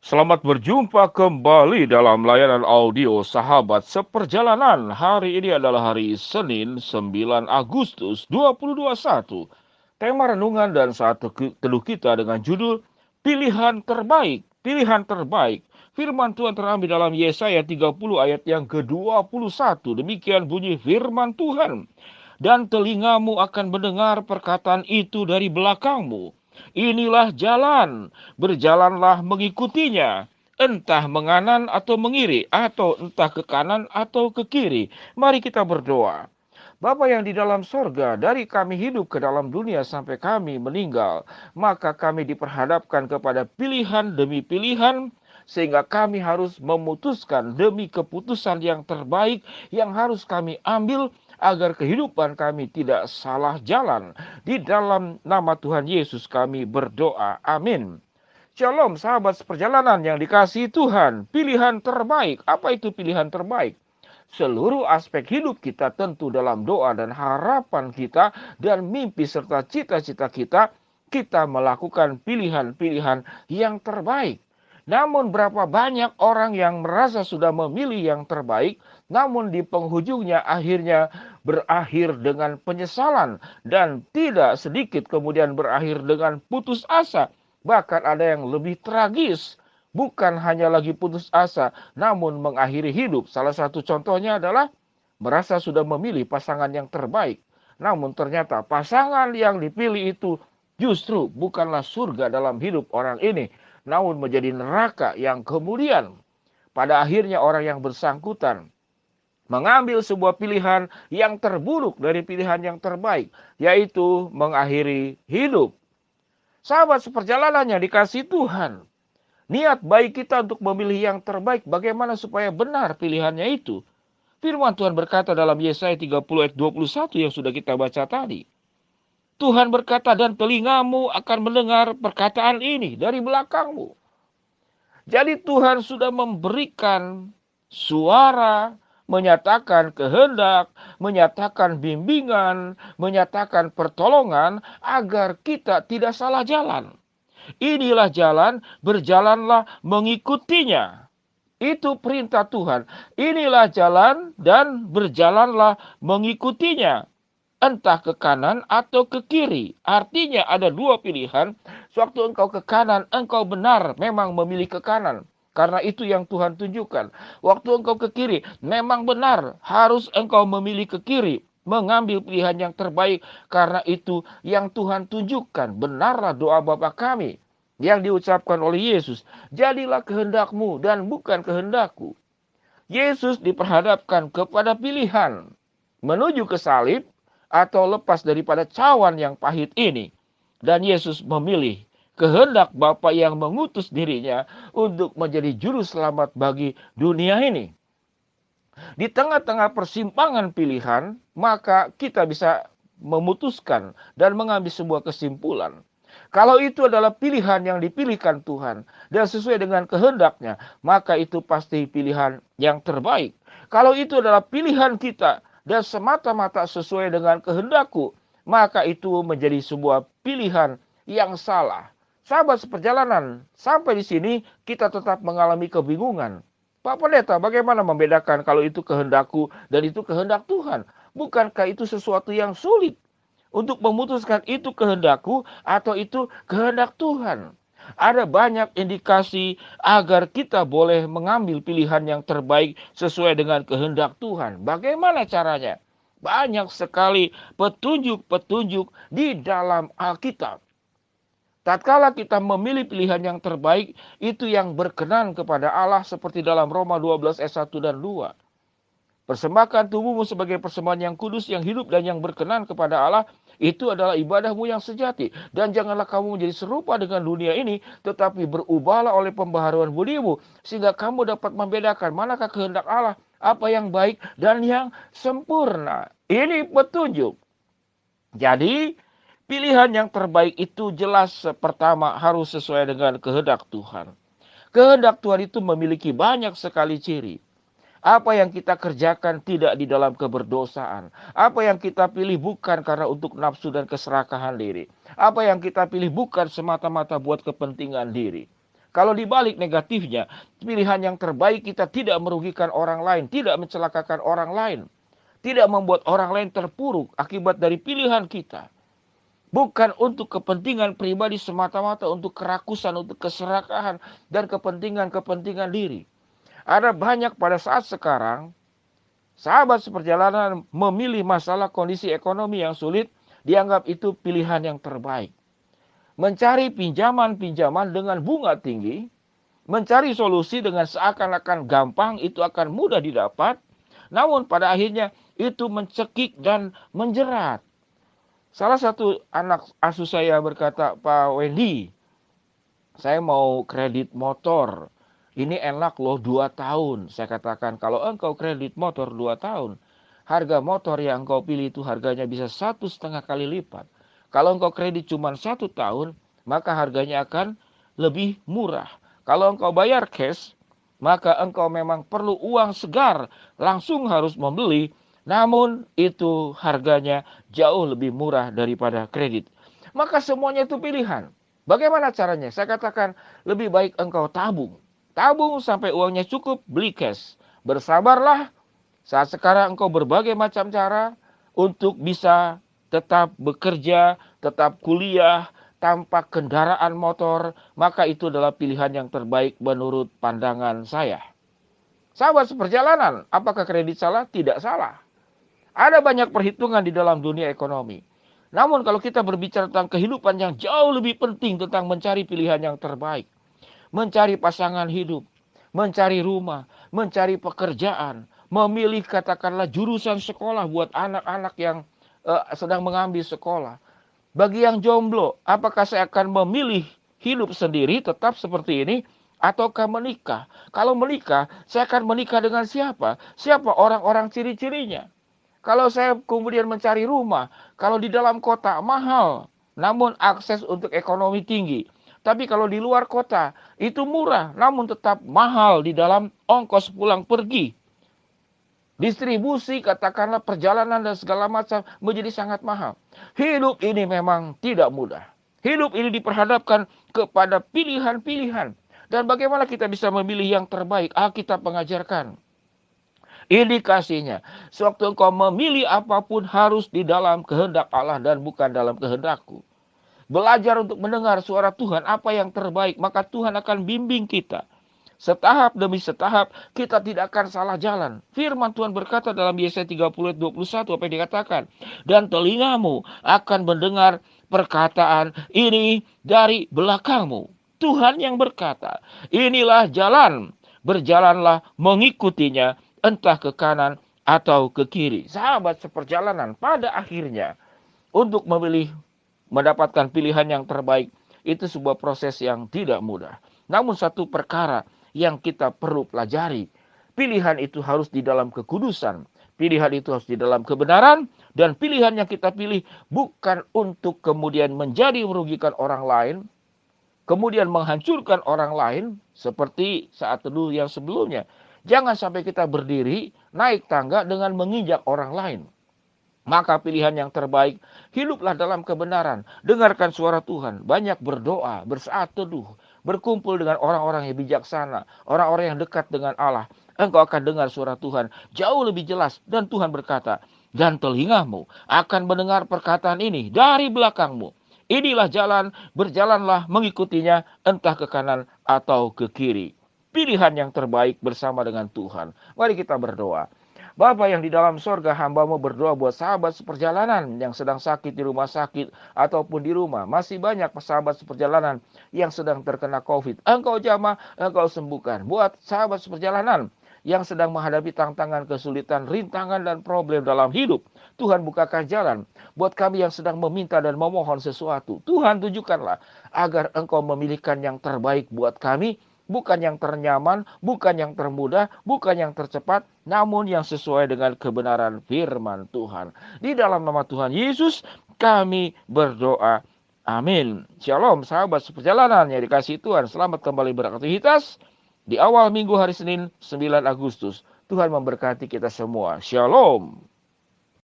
Selamat berjumpa kembali dalam layanan audio Sahabat Seperjalanan. Hari ini adalah hari Senin 9 Agustus 2021. Tema renungan dan saat teduh kita dengan judul Pilihan Terbaik. Pilihan Terbaik. Firman Tuhan terambil dalam Yesaya 30 ayat yang ke-21. Demikian bunyi firman Tuhan. Dan telingamu akan mendengar perkataan itu dari belakangmu. Inilah jalan, berjalanlah mengikutinya. Entah menganan atau mengiri, atau entah ke kanan atau ke kiri. Mari kita berdoa. Bapa yang di dalam sorga, dari kami hidup ke dalam dunia sampai kami meninggal, maka kami diperhadapkan kepada pilihan demi pilihan, sehingga kami harus memutuskan demi keputusan yang terbaik yang harus kami ambil agar kehidupan kami tidak salah jalan. Di dalam nama Tuhan Yesus kami berdoa. Amin. Shalom sahabat seperjalanan yang dikasihi Tuhan. Pilihan terbaik. Apa itu pilihan terbaik? Seluruh aspek hidup kita tentu dalam doa dan harapan kita dan mimpi serta cita-cita kita melakukan pilihan-pilihan yang terbaik. Namun berapa banyak orang yang merasa sudah memilih yang terbaik, namun di penghujungnya akhirnya berakhir dengan penyesalan dan tidak sedikit kemudian berakhir dengan putus asa. Bahkan ada yang lebih tragis, bukan hanya lagi putus asa, namun mengakhiri hidup. Salah satu contohnya adalah merasa sudah memilih pasangan yang terbaik, namun ternyata pasangan yang dipilih itu justru bukanlah surga dalam hidup orang ini, namun menjadi neraka yang kemudian pada akhirnya orang yang bersangkutan mengambil sebuah pilihan yang terburuk dari pilihan yang terbaik, yaitu mengakhiri hidup. Sahabat seperjalanan yang dikasihi Tuhan, niat baik kita untuk memilih yang terbaik, bagaimana supaya benar pilihannya itu? Firman Tuhan berkata dalam Yesaya 30 ayat 21 yang sudah kita baca tadi. Tuhan berkata, dan telingamu akan mendengar perkataan ini dari belakangmu. Jadi Tuhan sudah memberikan suara, menyatakan kehendak, menyatakan bimbingan, menyatakan pertolongan agar kita tidak salah jalan. Inilah jalan, berjalanlah mengikutinya. Itu perintah Tuhan. Inilah jalan dan berjalanlah mengikutinya. Entah ke kanan atau ke kiri. Artinya ada dua pilihan. Sewaktu engkau ke kanan, engkau benar memang memilih ke kanan. Karena itu yang Tuhan tunjukkan. Waktu engkau ke kiri, memang benar harus engkau memilih ke kiri. Mengambil pilihan yang terbaik. Karena itu yang Tuhan tunjukkan. Benarlah doa Bapa kami yang diucapkan oleh Yesus. Jadilah kehendakmu dan bukan kehendakku. Yesus diperhadapkan kepada pilihan. Menuju ke salib atau lepas daripada cawan yang pahit ini. Dan Yesus memilih kehendak Bapa yang mengutus dirinya untuk menjadi juru selamat bagi dunia ini. Di tengah-tengah persimpangan pilihan, maka kita bisa memutuskan dan mengambil sebuah kesimpulan. Kalau itu adalah pilihan yang dipilihkan Tuhan dan sesuai dengan kehendaknya, maka itu pasti pilihan yang terbaik. Kalau itu adalah pilihan kita dan semata-mata sesuai dengan kehendakku, maka itu menjadi sebuah pilihan yang salah. Sahabat seperjalanan, sampai di sini kita tetap mengalami kebingungan. Pak Pendeta, bagaimana membedakan kalau itu kehendakku dan itu kehendak Tuhan? Bukankah itu sesuatu yang sulit untuk memutuskan itu kehendakku atau itu kehendak Tuhan? Ada banyak indikasi agar kita boleh mengambil pilihan yang terbaik sesuai dengan kehendak Tuhan. Bagaimana caranya? Banyak sekali petunjuk-petunjuk di dalam Alkitab. Tatkala kita memilih pilihan yang terbaik, itu yang berkenan kepada Allah seperti dalam Roma 12 ayat 1 dan 2. Persembahkan tubuhmu sebagai persembahan yang kudus, yang hidup dan yang berkenan kepada Allah. Itu adalah ibadahmu yang sejati. Dan janganlah kamu menjadi serupa dengan dunia ini, tetapi berubahlah oleh pembaharuan budimu, sehingga kamu dapat membedakan manakah kehendak Allah, apa yang baik dan yang sempurna. Ini petunjuk. Jadi pilihan yang terbaik itu jelas pertama harus sesuai dengan kehendak Tuhan. Kehendak Tuhan itu memiliki banyak sekali ciri. Apa yang kita kerjakan tidak di dalam keberdosaan. Apa yang kita pilih bukan karena untuk nafsu dan keserakahan diri. Apa yang kita pilih bukan semata-mata buat kepentingan diri. Kalau dibalik negatifnya, pilihan yang terbaik kita tidak merugikan orang lain, tidak mencelakakan orang lain, tidak membuat orang lain terpuruk akibat dari pilihan kita. Bukan untuk kepentingan pribadi semata-mata, untuk kerakusan, untuk keserakahan, dan kepentingan-kepentingan diri. Ada banyak pada saat sekarang, sahabat seperjalanan memilih masalah kondisi ekonomi yang sulit, dianggap itu pilihan yang terbaik. Mencari pinjaman-pinjaman dengan bunga tinggi, mencari solusi dengan seakan-akan gampang, itu akan mudah didapat, namun pada akhirnya itu mencekik dan menjerat. Salah satu anak asuh saya berkata, "Pak Wendy, saya mau kredit motor. Ini enak loh 2 tahun." Saya katakan, kalau engkau kredit motor 2 tahun, harga motor yang engkau pilih itu harganya bisa 1,5 kali lipat. Kalau engkau kredit cuma 1 tahun, maka harganya akan lebih murah. Kalau engkau bayar cash, maka engkau memang perlu uang segar, langsung harus membeli. Namun itu harganya jauh lebih murah daripada kredit. Maka semuanya itu pilihan. Bagaimana caranya? Saya katakan lebih baik engkau tabung. Tabung sampai uangnya cukup, beli cash. Bersabarlah. Saat sekarang engkau berbagai macam cara untuk bisa tetap bekerja, tetap kuliah, tanpa kendaraan motor. Maka itu adalah pilihan yang terbaik menurut pandangan saya. Sahabat seperjalanan, apakah kredit salah? Tidak salah. Ada banyak perhitungan di dalam dunia ekonomi. Namun kalau kita berbicara tentang kehidupan yang jauh lebih penting tentang mencari pilihan yang terbaik, mencari pasangan hidup, mencari rumah, mencari pekerjaan, memilih katakanlah jurusan sekolah buat anak-anak yang sedang mengambil sekolah. Bagi yang jomblo, apakah saya akan memilih hidup sendiri tetap seperti ini ataukah menikah? Kalau menikah, saya akan menikah dengan siapa? Siapa orang-orang ciri-cirinya? Kalau saya kemudian mencari rumah, kalau di dalam kota mahal, namun akses untuk ekonomi tinggi. Tapi kalau di luar kota, itu murah, namun tetap mahal di dalam ongkos pulang pergi. Distribusi, katakanlah perjalanan dan segala macam menjadi sangat mahal. Hidup ini memang tidak mudah. Hidup ini diperhadapkan kepada pilihan-pilihan. Dan bagaimana kita bisa memilih yang terbaik? Alkitab mengajarkan. Indikasinya, sewaktu engkau memilih apapun harus di dalam kehendak Allah dan bukan dalam kehendakku. Belajar untuk mendengar suara Tuhan, apa yang terbaik, maka Tuhan akan bimbing kita. Setahap demi setahap, kita tidak akan salah jalan. Firman Tuhan berkata dalam Yesaya 30:21, apa yang dikatakan? Dan telingamu akan mendengar perkataan ini dari belakangmu. Tuhan yang berkata, inilah jalan, berjalanlah mengikutinya, entah ke kanan atau ke kiri. Sahabat seperjalanan, pada akhirnya untuk memilih mendapatkan pilihan yang terbaik itu sebuah proses yang tidak mudah. Namun satu perkara yang kita perlu pelajari, pilihan itu harus di dalam kekudusan, pilihan itu harus di dalam kebenaran, dan pilihan yang kita pilih bukan untuk kemudian menjadi merugikan orang lain, kemudian menghancurkan orang lain seperti saat teduh yang sebelumnya. Jangan sampai kita berdiri, naik tangga dengan menginjak orang lain. Maka pilihan yang terbaik, hiduplah dalam kebenaran. Dengarkan suara Tuhan, banyak berdoa, bersaat teduh, berkumpul dengan orang-orang yang bijaksana, orang-orang yang dekat dengan Allah. Engkau akan dengar suara Tuhan jauh lebih jelas. Dan Tuhan berkata, dan telingamu akan mendengar perkataan ini dari belakangmu. Inilah jalan, berjalanlah mengikutinya, entah ke kanan atau ke kiri. Pilihan yang terbaik bersama dengan Tuhan. Mari kita berdoa. Bapa yang di dalam sorga, hamba-Mu berdoa buat sahabat seperjalanan yang sedang sakit di rumah sakit ataupun di rumah. Masih banyak sahabat seperjalanan yang sedang terkena COVID. Engkau jamah, Engkau sembuhkan. Buat sahabat seperjalanan yang sedang menghadapi tantangan, kesulitan, rintangan, dan problem dalam hidup, Tuhan bukakan jalan. Buat kami yang sedang meminta dan memohon sesuatu, Tuhan tunjukkanlah agar Engkau memilihkan yang terbaik buat kami. Bukan yang ternyaman, bukan yang termudah, bukan yang tercepat, namun yang sesuai dengan kebenaran firman Tuhan. Di dalam nama Tuhan Yesus, kami berdoa. Amin. Shalom sahabat seperjalanan yang dikasihi Tuhan. Selamat kembali beraktivitas di awal minggu hari Senin 9 Agustus. Tuhan memberkati kita semua. Shalom.